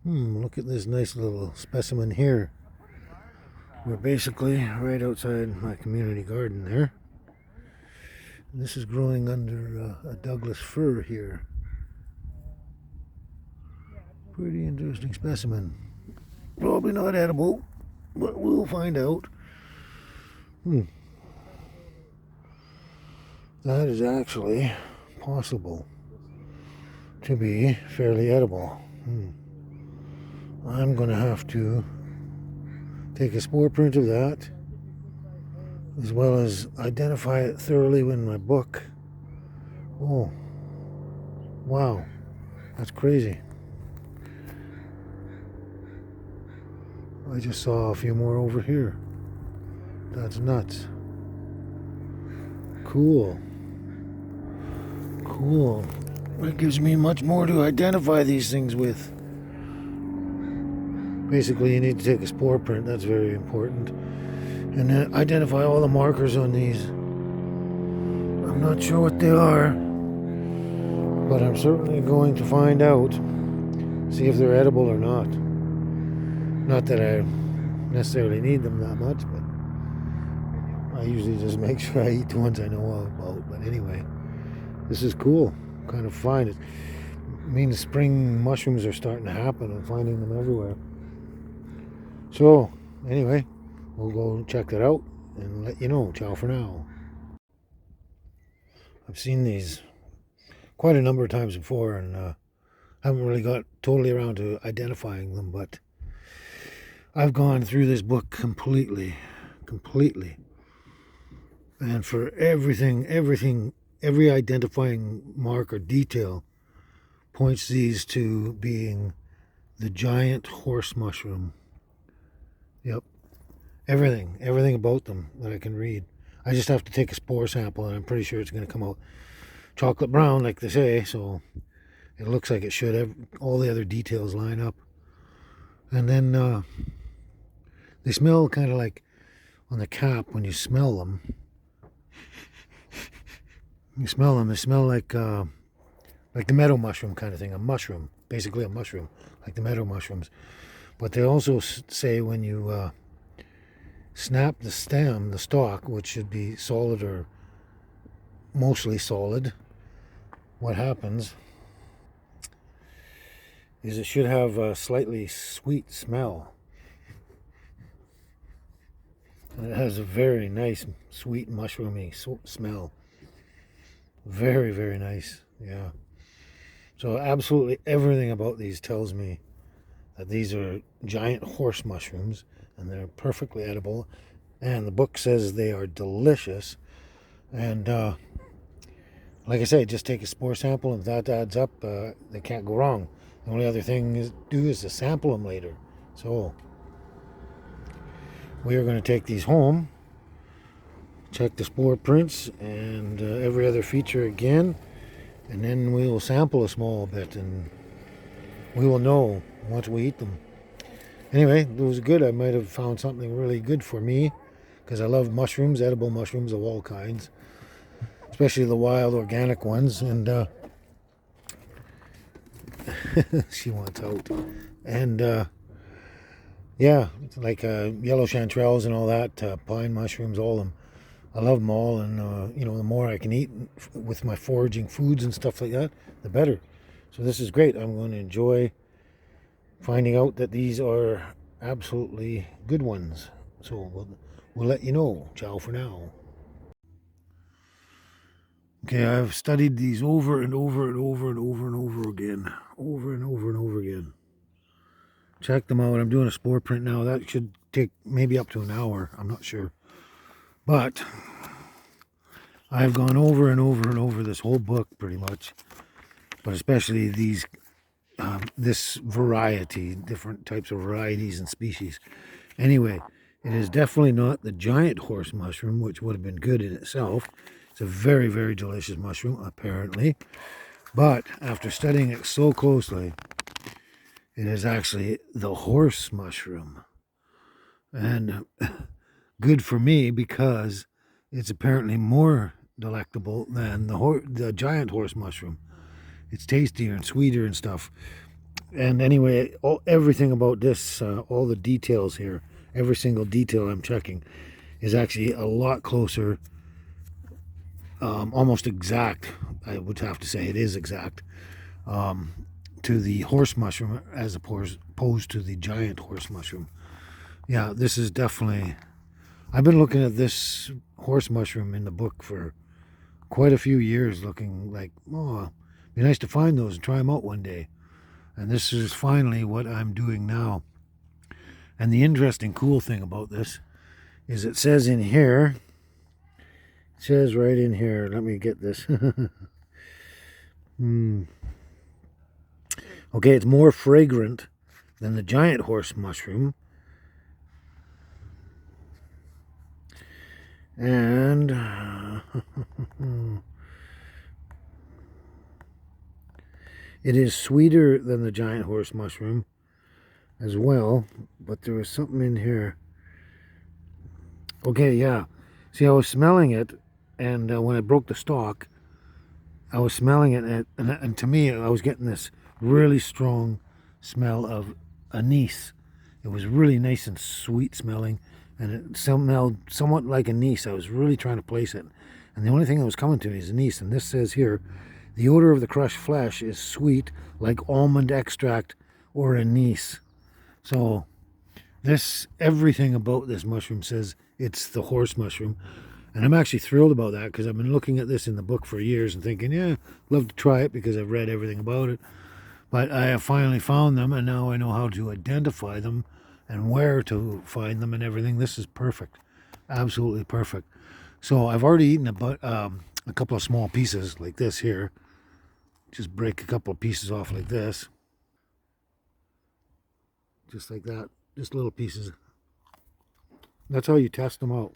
Look at this nice little specimen here. We're basically right outside my community garden there. And this is growing under a Douglas fir here. Pretty interesting specimen. Probably not edible, but we'll find out. That is actually possible to be fairly edible. I'm going to have to take a spore print of that, as well as identify it thoroughly in my book. Oh, wow, that's crazy. I just saw a few more over here. That's nuts. Cool. That gives me much more to identify these things with. Basically, you need to take a spore print. That's very important. And then identify all the markers on these. I'm not sure what they are, but I'm certainly going to find out. See if they're edible or not. Not that I necessarily need them that much, but I usually just make sure I eat the ones I know about. But anyway, this is cool. Kind of fine. It means spring mushrooms are starting to happen. I'm finding them everywhere. So, anyway, we'll go check that out and let you know. Ciao for now. I've seen these quite a number of times before and haven't really got totally around to identifying them, but I've gone through this book completely. And for everything, every identifying mark or detail points these to being the giant horse mushroom. Yep. Everything about them that I can read. I just have to take a spore sample and I'm pretty sure it's going to come out chocolate brown like they say, so it looks like it should have all the other details line up. And then they smell kind of like on the cap when you smell them. They smell like the meadow mushroom kind of thing, a mushroom, basically a mushroom, like the meadow mushrooms. But they also say when you snap the stem, the stalk, which should be solid or mostly solid, what happens is it should have a slightly sweet smell. And it has a very nice, sweet, mushroomy smell. Very, very nice, yeah. So absolutely everything about these tells me that these are giant horse mushrooms and they're perfectly edible. And the book says they are delicious. And like I say, just take a spore sample, and if that adds up, they can't go wrong. The only other thing to do is to sample them later. So we are going to take these home, check the spore prints and every other feature again, and then we will sample a small bit and we will know once we eat them. Anyway, it was good. I might have found something really good for me because I love mushrooms, edible mushrooms of all kinds, especially the wild organic ones. And she wants out. And yeah, like yellow chanterelles and all that, pine mushrooms, all of them. I love them all, and the more I can eat with my foraging foods and stuff like that, the better. So this is great. I'm going to enjoy finding out that these are absolutely good ones. So we'll let you know. Ciao for now. Okay, I've studied these over and over and over and over and over again. Over and over and over again. Check them out. I'm doing a spore print now. That should take maybe up to an hour. I'm not sure. But I've gone over and over and over this whole book pretty much. But especially these, this variety, different types of varieties and species. Anyway, it is definitely not the giant horse mushroom, which would have been good in itself. It's a very, very delicious mushroom, apparently. But after studying it so closely, it is actually the horse mushroom. And good for me because it's apparently more delectable than the giant horse mushroom. It's tastier and sweeter and stuff. And anyway, everything about this, all the details here, every single detail I'm checking is actually a lot closer, almost exact. I would have to say it is exact, to the horse mushroom as opposed to the giant horse mushroom. Yeah, this is definitely... I've been looking at this horse mushroom in the book for quite a few years, looking like, oh, it'd be nice to find those and try them out one day. And this is finally what I'm doing now. And the interesting, cool thing about this is it says in here, it says right in here, let me get this. Okay, it's more fragrant than the giant horse mushroom. And it is sweeter than the giant horse mushroom as well, but there was something in here. Okay, yeah. See, I was smelling it, and when I broke the stalk, I was smelling it, and to me, I was getting this really strong smell of anise. It was really nice and sweet smelling, and it smelled somewhat like anise. I was really trying to place it, and the only thing that was coming to me is anise. And this says here, the odor of the crushed flesh is sweet like almond extract or anise. So everything about this mushroom says it's the horse mushroom. And I'm actually thrilled about that, because I've been looking at this in the book for years and thinking, yeah, love to try it because I've read everything about it. But I have finally found them, and now I know how to identify them and where to find them and everything. This is perfect. Absolutely perfect. So I've already eaten a couple of small pieces like this here. Just break a couple of pieces off like this. Just like that. Just little pieces. That's how you test them out.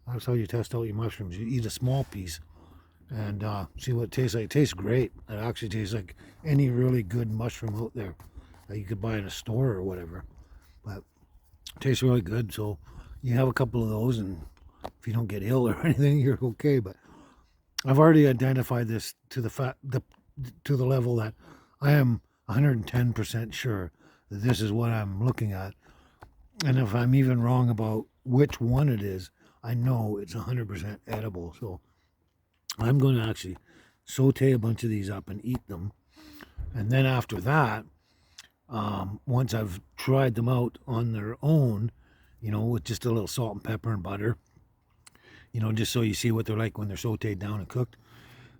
That's how you test out your mushrooms. You eat a small piece and see what it tastes like. It tastes great. It actually tastes like any really good mushroom out there that you could buy in a store or whatever. But it tastes really good. So you have a couple of those, and if you don't get ill or anything, you're okay. But I've already identified this to the level that I am 110% sure that this is what I'm looking at. And if I'm even wrong about which one it is, I know it's 100% edible. So I'm going to actually saute a bunch of these up and eat them. And then after that, once I've tried them out on their own, with just a little salt and pepper and butter, just so you see what they're like when they're sauteed down and cooked,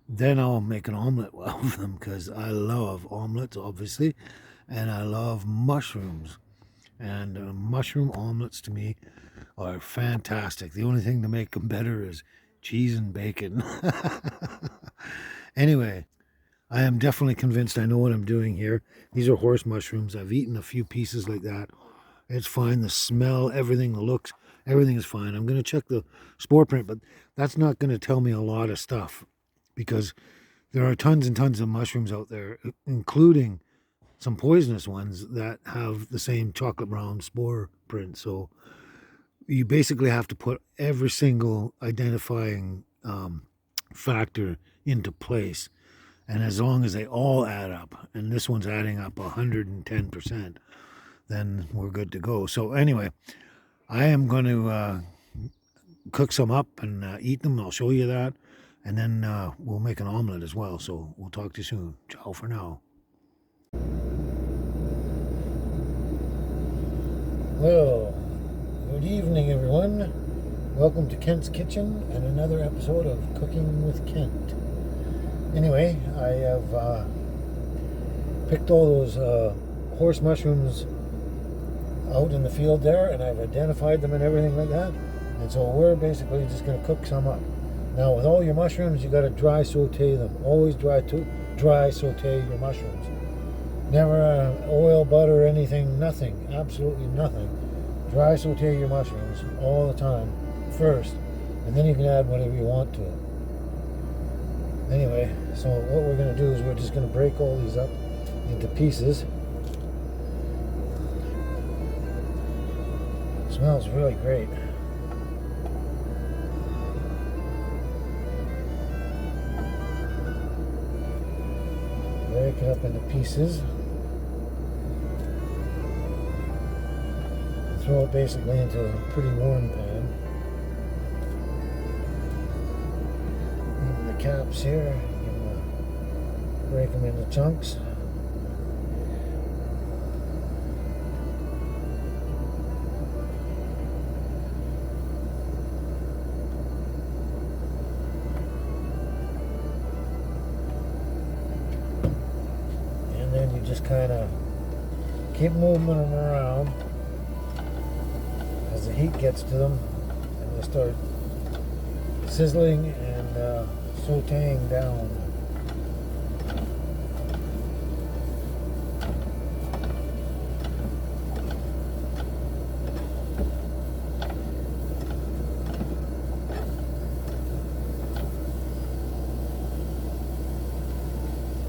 then I'll make an omelet of them, because I love omelets, obviously, and I love mushrooms. And mushroom omelets to me are fantastic. The only thing to make them better is cheese and bacon. Anyway, I am definitely convinced I know what I'm doing here. These are horse mushrooms. I've eaten a few pieces like that. It's fine. The smell, everything, the looks, everything is fine. I'm going to check the spore print, but that's not going to tell me a lot of stuff, because there are tons and tons of mushrooms out there, including some poisonous ones that have the same chocolate brown spore print. So you basically have to put every single identifying factor into place. And as long as they all add up, and this one's adding up 110%, then we're good to go. So anyway, I am going to cook some up and eat them. I'll show you that. And then we'll make an omelet as well. So we'll talk to you soon. Ciao for now. Well, good evening, everyone. Welcome to Kent's Kitchen and another episode of Cooking with Kent. Anyway, I have picked all those horse mushrooms out in the field there, and I've identified them and everything like that. And so we're basically just going to cook some up. Now, with all your mushrooms, you got to dry saute them. Always dry saute your mushrooms. Never oil, butter, anything, nothing, absolutely nothing. Dry saute your mushrooms all the time first, and then you can add whatever you want to it. Anyway, so what we're going to do is we're just going to break all these up into pieces. It smells really great. Break it up into pieces. Throw it basically into a pretty warm pan. And the caps here, break them into chunks. And then you just kind of keep moving them around as the heat gets to them, and they start sizzling and sauteing down.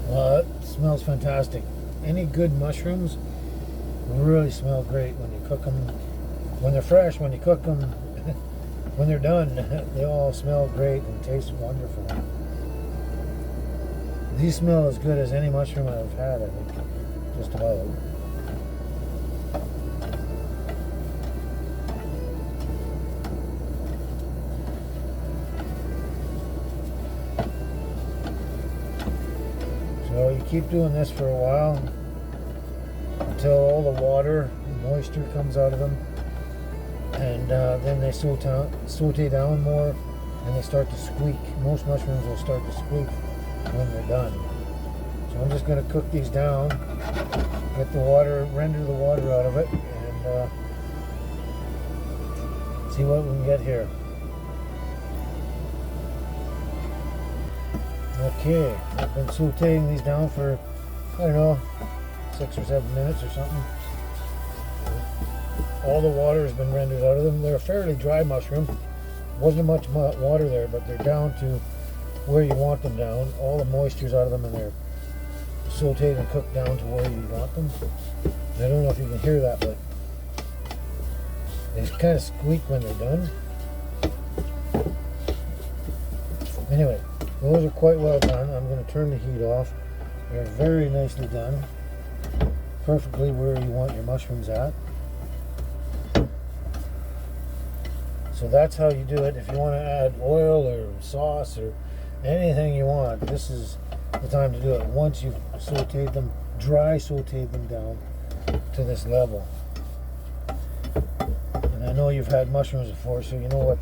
Well, it smells fantastic. Any good mushrooms really smell great when you cook them. When they're fresh, when you cook them, when they're done, they all smell great and taste wonderful. These smell as good as any mushroom I've had, I think, just about. So you keep doing this for a while until all the water and moisture comes out of them, and then they saute down more and they start to squeak. Most mushrooms will start to squeak when they're done. So I'm just going to cook these down, get the water, render the water out of it, and see what we can get here. Okay, I've been sauteing these down for, I don't know, 6 or 7 minutes or something. All the water has been rendered out of them. They're a fairly dry mushroom. Wasn't much water there, but they're down to where you want them down. All the moisture's out of them, and they're sauteed and cooked down to where you want them. I don't know if you can hear that, but they kind of squeak when they're done. Anyway, those are quite well done. I'm going to turn the heat off. They're very nicely done. Perfectly where you want your mushrooms at. So that's how you do it. If you want to add oil or sauce or anything you want, this is the time to do it. Once you've sauteed them, dry sauteed them down to this level. And I know you've had mushrooms before, so you know what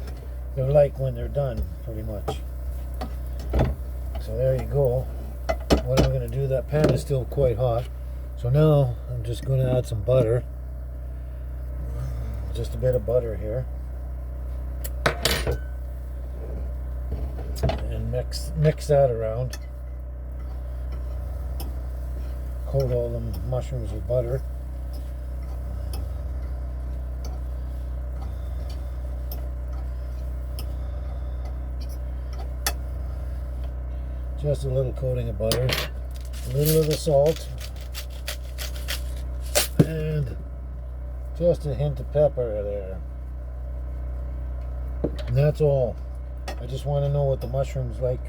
they're like when they're done, pretty much. So there you go. What I'm going to do, that pan is still quite hot. So now I'm just going to add some butter. Just a bit of butter here. And mix that around. Coat all them mushrooms with butter. Just a little coating of butter, a little of the salt, and just a hint of pepper there. And that's all. I just want to know what the mushroom's like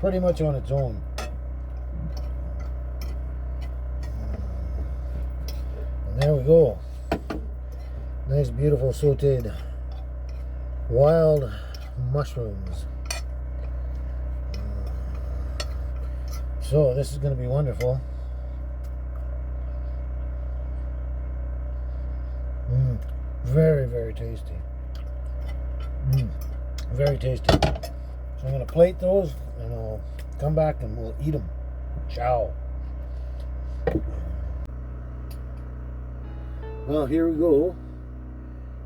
pretty much on its own. And there we go. Nice, beautiful sauteed wild mushrooms. So this is going to be wonderful. Very, very tasty. Very tasty. So I'm going to plate those, and I'll come back and we'll eat them. Ciao. Well, here we go.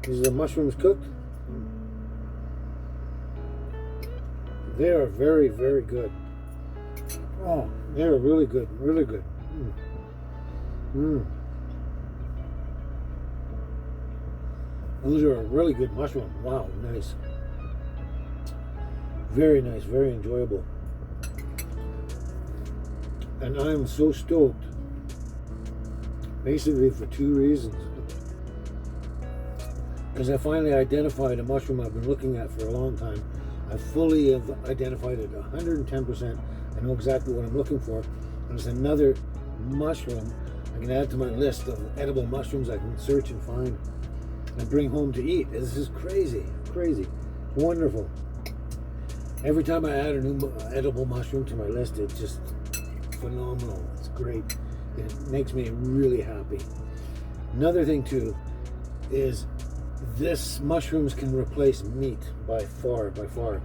These are the mushrooms cooked. They are very, very good. Oh, they're really good, really good. Those are a really good mushroom. Wow, nice. Very nice, very enjoyable. And I'm so stoked. Basically for 2 reasons. Because I finally identified a mushroom I've been looking at for a long time. I fully have identified it 110%. I know exactly what I'm looking for. And it's another mushroom I can add to my list of edible mushrooms I can search and find. I bring home to eat. This is crazy, crazy, wonderful. Every time I add a new edible mushroom to my list, it's just phenomenal. It's great. It makes me really happy. Another thing too is this mushrooms can replace meat by far, by far.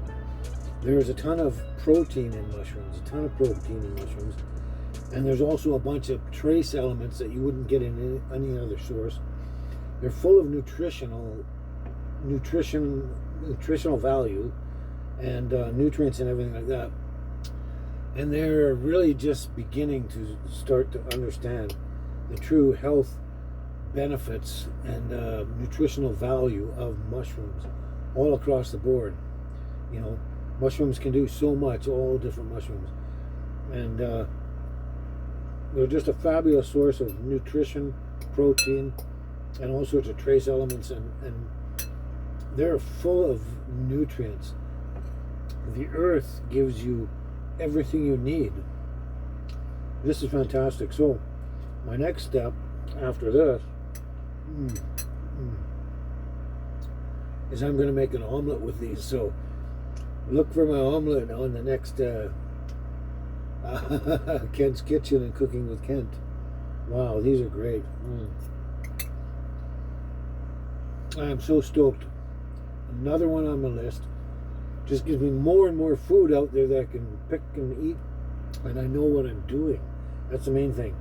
There's a ton of protein in mushrooms, and there's also a bunch of trace elements that you wouldn't get in any other source. They're full of nutritional value and nutrients and everything like that. And they're really just beginning to start to understand the true health benefits and nutritional value of mushrooms all across the board. You know, mushrooms can do so much, all different mushrooms. And they're just a fabulous source of nutrition, protein, and all sorts of trace elements, and they're full of nutrients. The earth gives you everything you need. This is fantastic. So my next step after this is I'm going to make an omelet with these. So look for my omelet on the next Kent's Kitchen and Cooking with Kent. Wow, these are great. I am so stoked. Another one on my list. Just gives me more and more food out there that I can pick and eat, and I know what I'm doing. That's the main thing.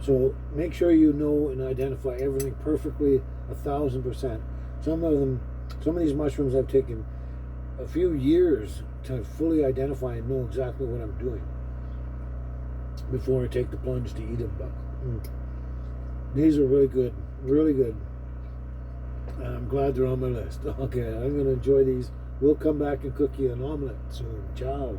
So make sure you know and identify everything perfectly, 1000%. Some of these mushrooms I've taken a few years to fully identify and know exactly what I'm doing before I take the plunge to eat them. These are really good, really good. I'm glad they're on my list. Okay, I'm going to enjoy these. We'll come back and cook you an omelet soon. Ciao.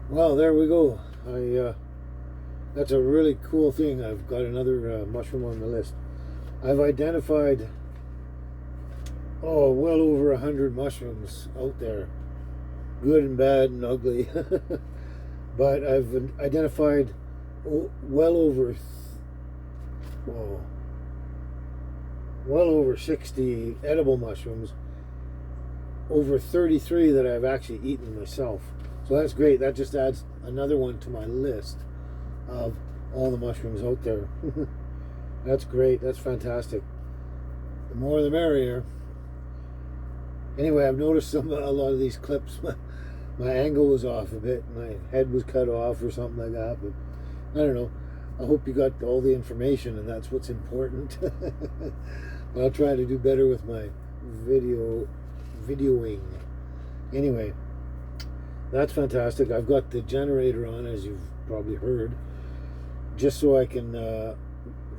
Well, there we go. That's a really cool thing. I've got another mushroom on the list. I've identified well over 100 mushrooms out there, good and bad and ugly. But I've identified well over 60 edible mushrooms, over 33 that I've actually eaten myself. So that's great. That just adds another one to my list of all the mushrooms out there. That's great. That's fantastic. The more the merrier. Anyway, I've noticed a lot of these clips, my angle was off a bit. My head was cut off or something like that. But I don't know. I hope you got all the information, and that's what's important. I'll try to do better with my videoing. Anyway, that's fantastic. I've got the generator on, as you've probably heard, just so I can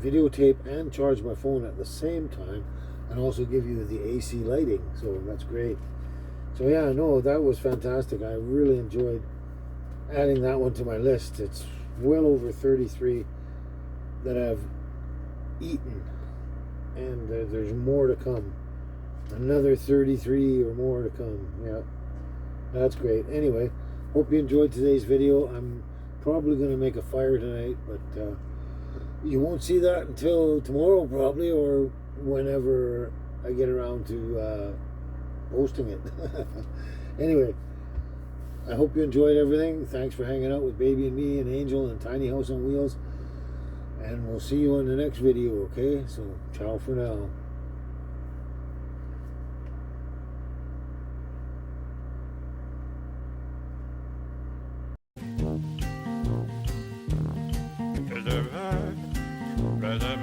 videotape and charge my phone at the same time, and also give you the AC lighting. So that's great. So yeah, no, that was fantastic. I really enjoyed adding that one to my list. It's well over 33 that I've eaten, and there's more to come. Another 33 or more to come. Yeah, that's great. Anyway, hope you enjoyed today's video. I'm probably going to make a fire tonight, but you won't see that until tomorrow probably, or whenever I get around to posting it. Anyway, I hope you enjoyed everything. Thanks for hanging out with Baby and me and Angel and Tiny House on Wheels, and we'll see you in the next video. Okay, so ciao for now. Preserve,